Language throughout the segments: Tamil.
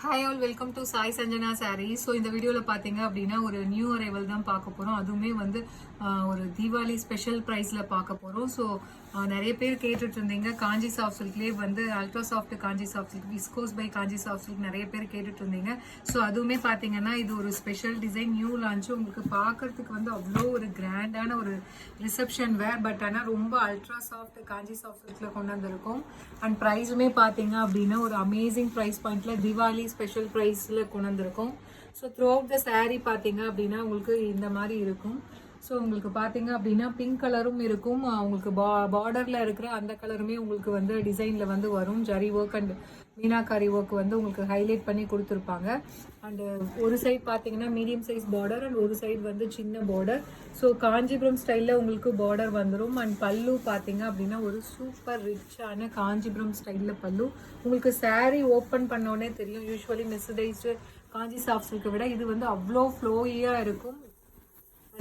Hi all, welcome to Sai Sanjana sorry. So இந்த வீடியோவில் பார்த்தீங்க அப்படின்னா ஒரு நியூ அரைவல் தான் பார்க்க போகிறோம். அதுவுமே வந்து ஒரு தீபாவளி ஸ்பெஷல் ப்ரைஸில் பார்க்க போகிறோம். ஸோ நிறைய பேர் கேட்டுட்டு இருந்தீங்க, காஞ்சி சாஃப்ட் சில்க்லேயே வந்து ultra soft Kanchi soft silk, viscose by Kanchi soft silk நிறைய பேர் கேட்டுட்டு இருந்தீங்க. ஸோ அதுவுமே பார்த்தீங்கன்னா இது ஒரு ஸ்பெஷல் டிசைன், நியூ லான்ச்சு. உங்களுக்கு பார்க்கறதுக்கு வந்து அவ்வளோ ஒரு கிராண்டான ஒரு ரிசப்ஷன் வேர், பட் ஆனால் ரொம்ப அல்ட்ரா சாஃப்ட் காஞ்சி சாஃப்ட் சில்கில் கொண்டு வந்திருக்கோம். அண்ட் ப்ரைஸுமே பார்த்தீங்க அப்படின்னா ஒரு அமேசிங் ப்ரைஸ் பாயிண்ட்ல தீபாவளி ஸ்பெஷல் ப்ரைஸில் கொண்டு வந்திருக்கோம். So through out the sari பார்த்தீங்க அப்படின்னா உங்களுக்கு இந்த மாதிரி இருக்கும். ஸோ உங்களுக்கு பார்த்தீங்க அப்படின்னா பிங்க் கலரும் இருக்கும், உங்களுக்கு பார்டரில் இருக்கிற அந்த கலருமே உங்களுக்கு வந்து டிசைனில் வந்து வரும். Zari work and meenakari work வந்து உங்களுக்கு ஹைலைட் பண்ணி கொடுத்துருப்பாங்க. அண்டு ஒரு சைட் பார்த்தீங்கன்னா மீடியம் சைஸ் பார்டர் அண்ட் ஒரு சைடு வந்து சின்ன பார்டர். ஸோ காஞ்சிபுரம் ஸ்டைலில் உங்களுக்கு பார்டர் வந்துடும். அண்ட் பல்லு பார்த்தீங்க அப்படின்னா ஒரு சூப்பர் ரிச்சான காஞ்சிபுரம் ஸ்டைலில் பல்லு. உங்களுக்கு சாரீ ஓப்பன் பண்ணோடனே தெரியும், யூஸ்வலி மெஸ்டைஸ்டு காஞ்சி சாஃப்ட் சில்கை விட இது வந்து அவ்வளோ ஃப்ளோயியாக இருக்கும்.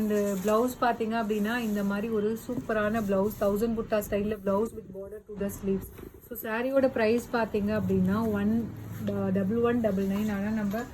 அண்ட் பிளவுஸ் பார்த்தீங்க அப்படின்னா இந்த மாதிரி ஒரு சூப்பரான பிளவுஸ், 1000 புட்டா ஸ்டைலில் blouse with border to the sleeves. So சாரியோட ப்ரைஸ் பார்த்தீங்க அப்படின்னா 1199. ஆனால் நம்ம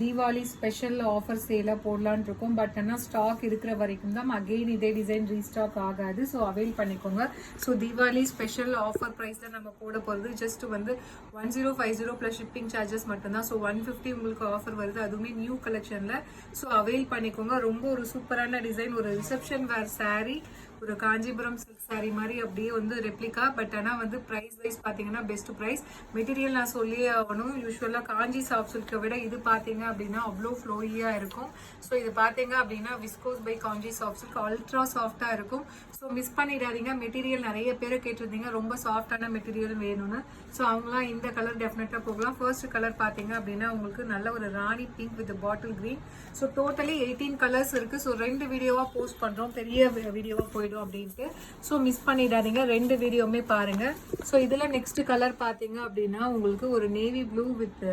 தீபாவளி ஸ்பெஷல் ஆஃபர் சேலாக போடலான் இருக்கோம். பட் ஆனால் ஸ்டாக் இருக்கிற வரைக்கும் தான், அகெயின் இதே டிசைன் ரீஸ்டாக் ஆகாது. ஸோ அவைல் பண்ணிக்கோங்க. ஸோ தீபாவளி ஸ்பெஷல் ஆஃபர் ப்ரைஸில் நம்ம போட போகிறது ஜஸ்ட் வந்து 1050 ப்ளஸ் ஷிப்பிங் சார்ஜஸ் மட்டும்தான். ஸோ 150 உங்களுக்கு ஆஃபர் வருது, அதுவுமே நியூ கலெக்ஷனில். ஸோ அவைல் பண்ணிக்கோங்க. ரொம்ப ஒரு சூப்பரான டிசைன், ஒரு ரிசப்ஷன் வேர் சாரீ, ஒரு காஞ்சிபுரம் சில்க் சாரீ மாதிரி அப்படியே வந்து ரெப்ளிகா. பட் ஆனால் வந்து ப்ரைஸ் வைஸ் பார்த்தீங்கன்னா பெஸ்ட் ப்ரைஸ். மெட்டீரியல் நான் சொல்லியே ஆகணும், யூஸ்வலாக காஞ்சி சாஃப்ட் சில்கை விட இது பார்த்தீங்க அப்படின்னா அவ்வளோ ஃப்ளோயியாக இருக்கும். ஸோ இது பார்த்தீங்க அப்படின்னா viscose by Kanchi soft silk, ultra சாஃப்டாக இருக்கும். ஸோ மிஸ் பண்ணிடாதீங்க. மெட்டீரியல் நிறைய பேர் கேட்டிருந்தீங்க ரொம்ப சாஃப்டான மெட்டீரியல் வேணும்னு. ஸோ அவங்களாம் இந்த கலர் டெஃபினட்டாக போகலாம். ஃபர்ஸ்ட் கலர் பார்த்தீங்க அப்படின்னா உங்களுக்கு நல்ல ஒரு rani pink with bottle green. So totally 18 colours இருக்குது. ஸோ 2 வீடியோவாக போஸ்ட் பண்ணுறோம், பெரிய வீடியோவாக போயிடும் அப்படின்ட்டு. ஸோ மிஸ் பண்ணிடாதீங்க, 2 வீடியோவுமே பாருங்க. ஸோ இதில் நெக்ஸ்ட் கலர் பார்த்தீங்க அப்படின்னா உங்களுக்கு ஒரு நேவி ப்ளூ வித்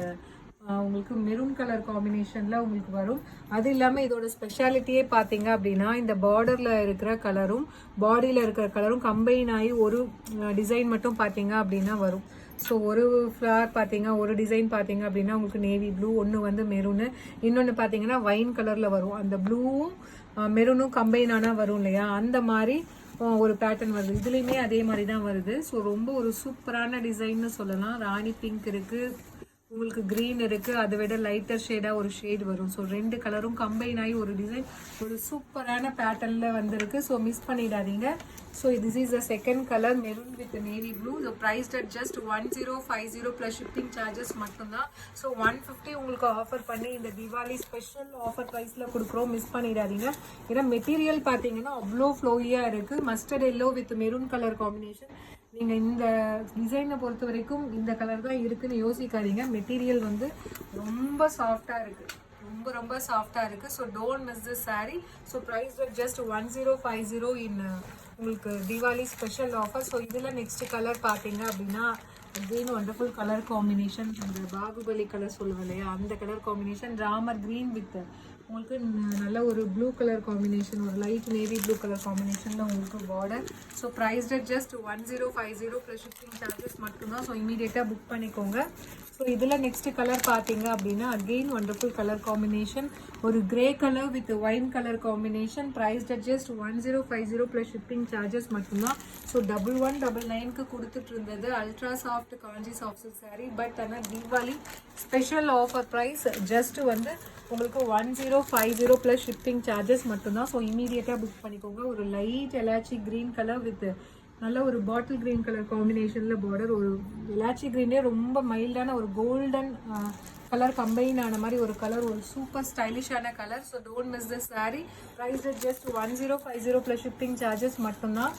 உங்களுக்கு மெரூன் கலர் காம்பினேஷனில் உங்களுக்கு வரும். அது இல்லாமல் இதோட ஸ்பெஷாலிட்டியே பார்த்தீங்க அப்படின்னா இந்த பார்டரில் இருக்கிற கலரும் பாடியில் இருக்கிற கலரும் கம்பைன் ஆகி ஒரு டிசைன் மட்டும் பார்த்தீங்க அப்படின்னா வரும். ஸோ ஒரு ஃப்ளவர் பார்த்தீங்க, ஒரு டிசைன் பார்த்தீங்க அப்படின்னா உங்களுக்கு நேவி ப்ளூ, ஒன்று வந்து மெரூனு, இன்னொன்று பார்த்தீங்கன்னா வைன் கலரில் வரும். அந்த ப்ளூவும் மெரூனும் கம்பைன் ஆனால் வரும் இல்லையா, அந்த மாதிரி ஒரு பேட்டர்ன் வருது. இதுலேயுமே அதே மாதிரி தான் வருது. ஸோ ரொம்ப ஒரு சூப்பரான டிசைன்னு சொல்லலாம். ராணி பிங்க் இருக்குது, உங்களுக்கு க்ரீன் இருக்குது, அதை விட லைட்டர் ஷேடாக ஒரு ஷேட் வரும். ஸோ 2 கலரும் கம்பைன் ஆகி ஒரு டிசைன், ஒரு சூப்பரான பேட்டர்னில் வந்திருக்கு. ஸோ மிஸ் பண்ணிடாதீங்க. So this is the second colour, maroon with navy blue. So price at just 1050 plus shipping charges மட்டும்தான். ஸோ 150 உங்களுக்கு ஆஃபர் பண்ணி இந்த தீபாவளி ஸ்பெஷல் ஆஃபர் ப்ரைஸில் கொடுக்குறோம். மிஸ் பண்ணிடாதீங்க. ஏன்னா மெட்டீரியல் பார்த்தீங்கன்னா அவ்வளோ ஃப்ளோயியாக இருக்குது. Mustard yellow with maroon colour combination. நீங்கள் இந்த டிசைனை பொறுத்த வரைக்கும் இந்த கலர் தான் இருக்குன்னு யோசிக்காதீங்க. மெட்டீரியல் வந்து ரொம்ப சாஃப்டாக இருக்குது, ரொம்ப ரொம்ப சாஃப்டாக இருக்குது. So don't miss this saree. So price just 1050 in உங்களுக்கு தீபாவளி ஸ்பெஷல் ஆஃபர். ஸோ இதில் நெக்ஸ்ட் கலர் பார்த்தீங்க அப்படின்னா அகெயின் வண்டர்ஃபுல் கலர் காம்பினேஷன். அந்த பாகுபலி கலர் சொல்லுவோம் இல்லையா, அந்த colour combination. Ramar green with உங்களுக்கு நல்ல ஒரு ப்ளூ கலர் காம்பினேஷன், ஒரு லைட் நேவி ப்ளூ கலர் காம்பினேஷனில் உங்களுக்கு border. So price just 1050 plus shipping charges மட்டும்தான். ஸோ இமீடியட்டாக புக் பண்ணிக்கோங்க. ஸோ இதில் நெக்ஸ்ட் கலர் பார்த்தீங்க அப்படின்னா அகெயின் வண்டர்ஃபுல் கலர் காம்பினேஷன், ஒரு grey colour with wine colour combination. Price just 1050 plus shipping charges மட்டும்தான். ஸோ 1199க்கு கொடுத்துட்டு இருந்தது ultra soft Kanchi soft silk saree. But ஆனால் Deepavali special offer price just வந்து உங்களுக்கு 1050 ப்ளஸ் ஷிப்பிங் சார்ஜஸ் மட்டும்தான். ஸோ இமீடியட்டாக புக் பண்ணிக்கோங்க. ஒரு light elaichi green colour with நல்ல ஒரு பாட்டில் க்ரீன் கலர் காம்பினேஷனில் பார்டர், ஒரு எலாச்சி க்ரீனே ரொம்ப மைல்டான ஒரு கோல்டன் கலர் கம்பைன் ஆன மாதிரி ஒரு கலர், ஒரு சூப்பர் ஸ்டைலிஷான colour. So don't miss this sari. Price just 1050 plus shipping charges மட்டும்தான்.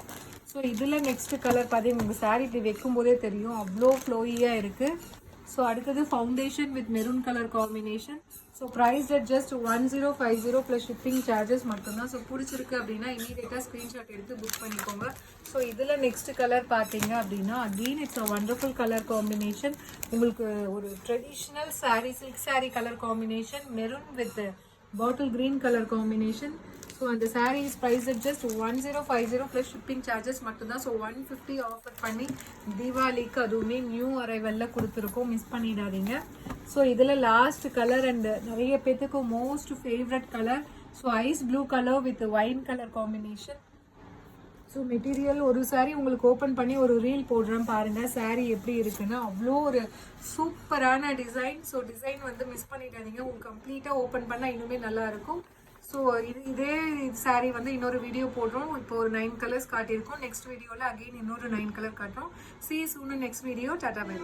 ஸோ இதில் நெக்ஸ்ட் கலர் பார்த்தீங்கன்னா உங்கள் சாரீ இப்படி வைக்கும் போதே தெரியும் அவ்வளோ ஃப்ளோயியாக இருக்குது. ஸோ அடுத்தது foundation with maroon colour combination. So price just 1050 plus shipping charges மட்டும்தான். ஸோ பிடிச்சிருக்கு அப்படின்னா இமீடியட்டாக ஸ்க்ரீன்ஷாட் எடுத்து புக் பண்ணிக்கோங்க. ஸோ இதில் நெக்ஸ்ட் கலர் பார்த்தீங்க அப்படின்னா again it's a wonderful colour combination. உங்களுக்கு ஒரு traditional sari, silk sari colour combination, maroon with bottle green colour combination. So அந்த saris price just 1050 plus shipping charges மட்டும்தான். ஸோ 150 ஆஃபர் பண்ணி தீபாவளிக்கு அதுவுமே நியூ அரைவலில் கொடுத்துருக்கோம். மிஸ் பண்ணிடாதீங்க. ஸோ இதில் லாஸ்ட் கலர் அண்ட் நிறைய பேத்துக்கு most favourite colour. So ice blue colour with wine colour combination. So material ஒரு சாரீ உங்களுக்கு ஓப்பன் பண்ணி ஒரு ரீல் போடுறேன் பாருங்கள் சாரீ எப்படி இருக்குன்னா அவ்வளோ ஒரு சூப்பரான டிசைன். ஸோ டிசைன் வந்து மிஸ் பண்ணிடாதீங்க, உங்களுக்கு கம்ப்ளீட்டாக ஓப்பன் பண்ணால் இன்னுமே நல்லாயிருக்கும். ஸோ இதே சாரீ வந்து இன்னொரு வீடியோ போடுறோம். இப்போ ஒரு 9 கலர்ஸ் காட்டியிருக்கோம். நெக்ஸ்ட் வீடியோவில் அகெயின் இன்னொரு 9 கலர் காட்டுறோம். See you soon in next video. Tata bye.